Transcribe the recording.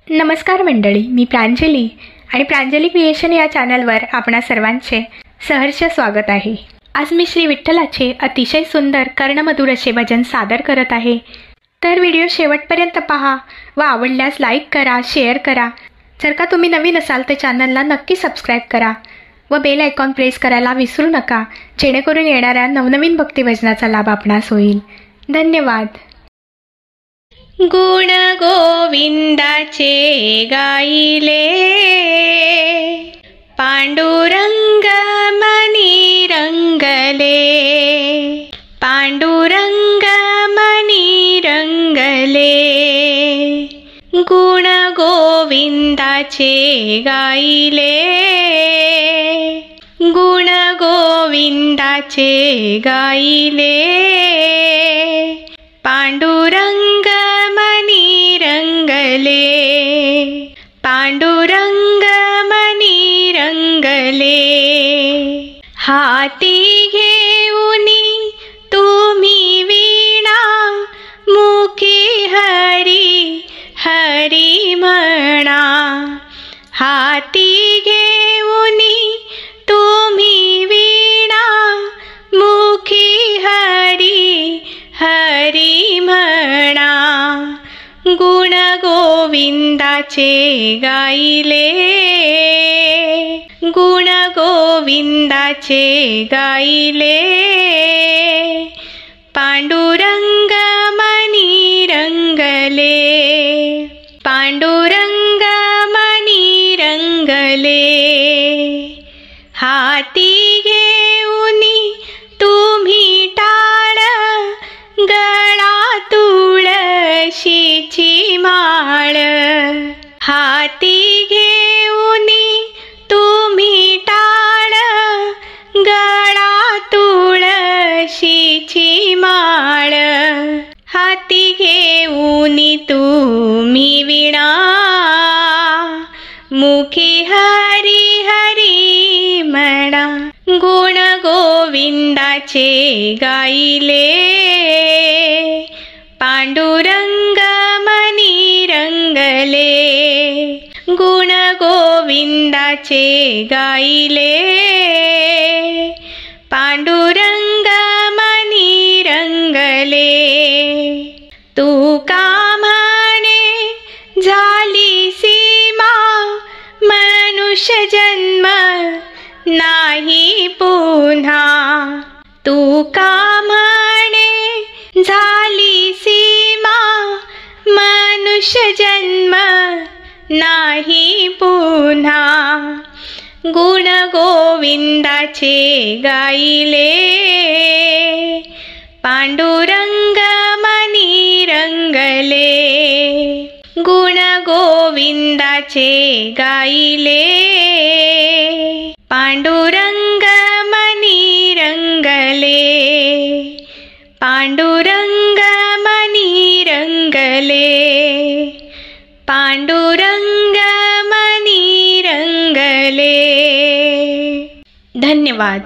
नमस्कार मंडळी, मी प्रांजली आणि प्रांजली क्रिएशन या चॅनलवर आपणा सर्वांचे सहर्ष स्वागत आहे। आज मी श्री विठ्ठलाचे अतिशय सुंदर कर्णमधुर असे भजन सादर करत आहे। तर व्हिडिओ शेवटपर्यंत पहा व आवडल्यास लाईक करा, शेअर करा। जर का तुम्ही नवीन असाल तर चॅनलला नक्की सबस्क्राईब करा व बेल आयकॉन प्रेस करायला विसरू नका, जेणेकरून येणाऱ्या नवनवीन भक्तिभजनाचा लाभ आपणास होईल। धन्यवाद। गुण गोविंदाचे गाईले, पांडुरंग मनी रंगले, पांडुरंग मनी रंगले। गुण गोविंदाचे गाईले, गुण गोविंदाचे गाईले, पांडुरंग मनी रंगले, पांडुरंग मनी रंगले। हाती घेऊनी तुम्ही वीणा, मुखी हरी हरी म्हणा। हाती घेऊनी तुम्ही वीणा, मुखी हरी हरी म्हणा। गुण गोविंदाचे गाईले, गुण गोविंदाचे गाईले, पांडुरंग मनी रंगले, पांडुरंग मनी रंगले। हाती घेऊनी तुम्ही टाळ, गळा तुळशीची माळ। हाती घेऊनी तुम्ही टाळ, गळा तुळशीची माळ। हाती घेऊनी तुम्ही वीणा, मुखी हरी हरी म्हणा। गुण गोविंदाचे गाईले, पांडुरंग मनी रंगले। गुण गोविंदाचे गाईले, पांडुरंग मनी रंगले। तुका म्हणे झाली सीमा, मनुष्य जन्म नाही पुन्हा। तुका म्हणे झाली सीमा, मनुष्य जन्म नाही पुन्हा। गुण गोविंदाचे गाईले, पांडुरंग मनी रंगले। गुण गोविंदाचे गाईले, पांडुरंग मनी रंगले, पांडुरंग मनी रंगले, पांडुरंग मनी रंगले। धन्यवाद।